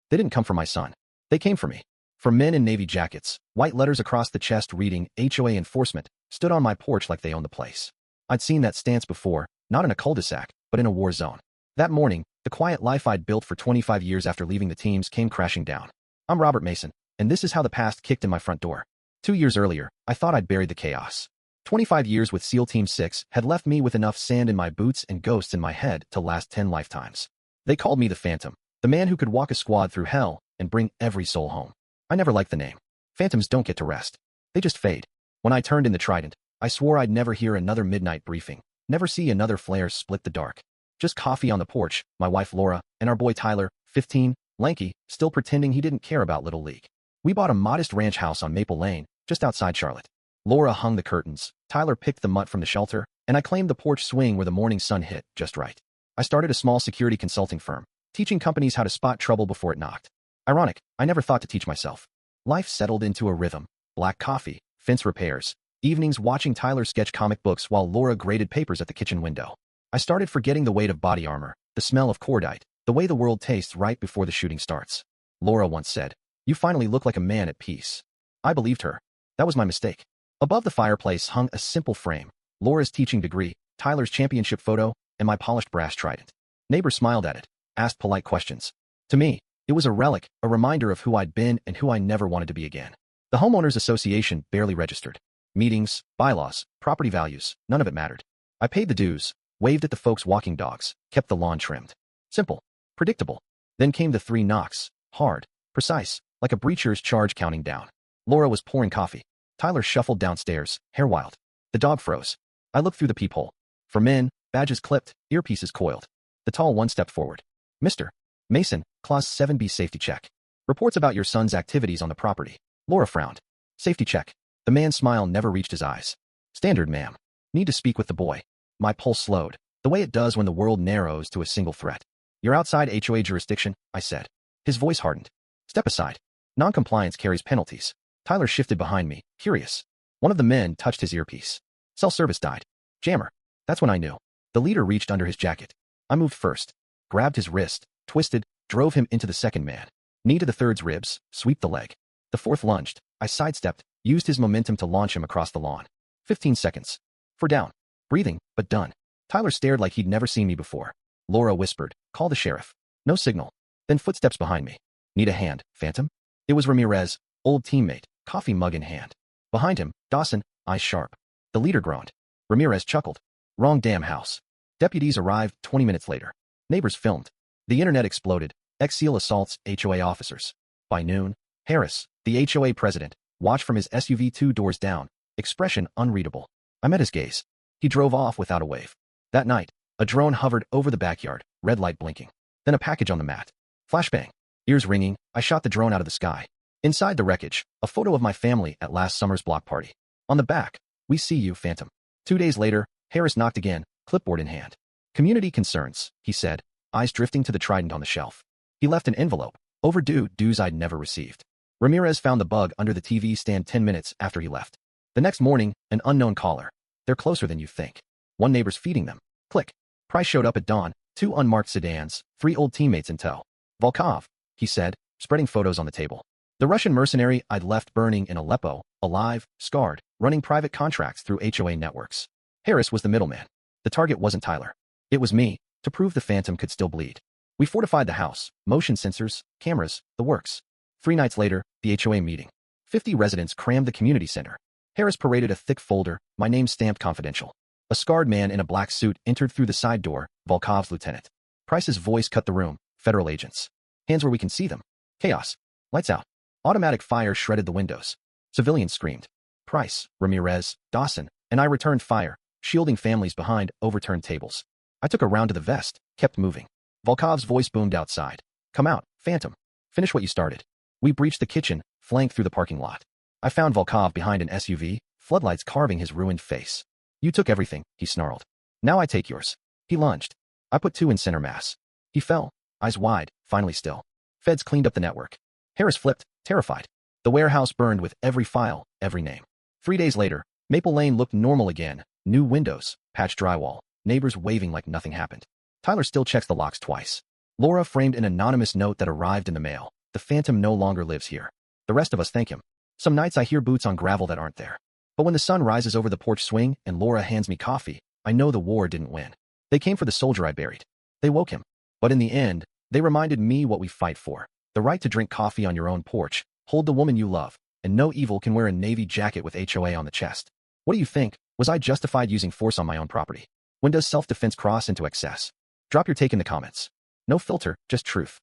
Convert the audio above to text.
They didn't come for my son. They came for me. For men in navy jackets, white letters across the chest reading HOA enforcement, stood on my porch like they owned the place. I'd seen that stance before, not in a cul-de-sac, but in a war zone. That morning, the quiet life I'd built for 25 years after leaving the teams came crashing down. I'm Robert Mason, and this is how the past kicked in my front door. 2 years earlier, I thought I'd buried the chaos. 25 years with SEAL Team 6 had left me with enough sand in my boots and ghosts in my head to last 10 lifetimes. They called me the Phantom, the man who could walk a squad through hell and bring every soul home. I never liked the name. Phantoms don't get to rest. They just fade. When I turned in the Trident, I swore I'd never hear another midnight briefing, never see another flare split the dark. Just coffee on the porch, my wife Laura, and our boy Tyler, 15, lanky, still pretending he didn't care about Little League. We bought a modest ranch house on Maple Lane, just outside Charlotte. Laura hung the curtains, Tyler picked the mutt from the shelter, and I claimed the porch swing where the morning sun hit just right. I started a small security consulting firm, teaching companies how to spot trouble before it knocked. Ironic, I never thought to teach myself. Life settled into a rhythm. Black coffee, fence repairs, evenings watching Tyler sketch comic books while Laura graded papers at the kitchen window. I started forgetting the weight of body armor, the smell of cordite, the way the world tastes right before the shooting starts. Laura once said, "You finally look like a man at peace." I believed her. That was my mistake. Above the fireplace hung a simple frame, Laura's teaching degree, Tyler's championship photo, and my polished brass trident. Neighbors smiled at it, asked polite questions. To me, it was a relic, a reminder of who I'd been and who I never wanted to be again. The homeowners association barely registered. Meetings, bylaws, property values, none of it mattered. I paid the dues, waved at the folks walking dogs, kept the lawn trimmed. Simple. Predictable. Then came the 3 knocks, hard, precise, like a breacher's charge counting down. Laura was pouring coffee. Tyler shuffled downstairs, hair wild. The dog froze. I looked through the peephole. For men, badges clipped, earpieces coiled. The tall one stepped forward. "Mr. Mason, Clause 7B safety check. Reports about your son's activities on the property." Laura frowned. "Safety check." The man's smile never reached his eyes. "Standard, ma'am. Need to speak with the boy." My pulse slowed, the way it does when the world narrows to a single threat. "You're outside HOA jurisdiction," I said. His voice hardened. "Step aside. Non-compliance carries penalties." Tyler shifted behind me, curious. One of the men touched his earpiece. "Cell service died. Jammer." That's when I knew. The leader reached under his jacket. I moved first, grabbed his wrist, twisted, drove him into the second man. Knee to the third's ribs, sweep the leg. The fourth lunged. I sidestepped, used his momentum to launch him across the lawn. 15 seconds. For down. Breathing, but done. Tyler stared like he'd never seen me before. Laura whispered, "Call the sheriff." No signal. Then footsteps behind me. "Need a hand, Phantom?" It was Ramirez, old teammate, coffee mug in hand. Behind him, Dawson, eyes sharp. The leader groaned. Ramirez chuckled. "Wrong damn house." Deputies arrived 20 minutes later. Neighbors filmed. The internet exploded. Ex-SEAL assaults HOA officers. By noon, Harris, the HOA president, watched from his SUV 2 doors down, expression unreadable. I met his gaze. He drove off without a wave. That night, a drone hovered over the backyard, red light blinking. Then a package on the mat. Flashbang. Ears ringing, I shot the drone out of the sky. Inside the wreckage, a photo of my family at last summer's block party. On the back, "We see you, Phantom." 2 days later, Harris knocked again, clipboard in hand. "Community concerns," he said, eyes drifting to the trident on the shelf. He left an envelope, overdue dues I'd never received. Ramirez found the bug under the TV stand 10 minutes after he left. The next morning, an unknown caller. "They're closer than you think. One neighbor's feeding them." Click. Price showed up at dawn, 2 unmarked sedans, 3 old teammates in tow. "Volkov," he said, spreading photos on the table. The Russian mercenary I'd left burning in Aleppo, alive, scarred, running private contracts through HOA networks. Harris was the middleman. The target wasn't Tyler. It was me, to prove the Phantom could still bleed. We fortified the house, motion sensors, cameras, the works. 3 nights later, the HOA meeting. 50 residents crammed the community center. Harris paraded a thick folder, my name stamped confidential. A scarred man in a black suit entered through the side door, Volkov's lieutenant. Price's voice cut the room, "Federal agents. Hands where we can see them." Chaos. Lights out. Automatic fire shredded the windows. Civilians screamed. Price, Ramirez, Dawson, and I returned fire, shielding families behind overturned tables. I took a round to the vest, kept moving. Volkov's voice boomed outside. "Come out, Phantom. Finish what you started." We breached the kitchen, flanked through the parking lot. I found Volkov behind an SUV, floodlights carving his ruined face. "You took everything," he snarled. "Now I take yours." He lunged. I put 2 in center mass. He fell, eyes wide, finally still. Feds cleaned up the network. Harris flipped, terrified. The warehouse burned with every file, every name. 3 days later, Maple Lane looked normal again. New windows, patched drywall, neighbors waving like nothing happened. Tyler still checks the locks twice. Laura framed an anonymous note that arrived in the mail. The phantom no longer lives here. The rest of us thank him. Some nights I hear boots on gravel that aren't there. But when the sun rises over the porch swing and Laura hands me coffee, I know the war didn't win. They came for the soldier I buried. They woke him. But in the end, they reminded me what we fight for. The right to drink coffee on your own porch, hold the woman you love, and no evil can wear a navy jacket with HOA on the chest. What do you think? Was I justified using force on my own property? When does self-defense cross into excess? Drop your take in the comments. No filter, just truth.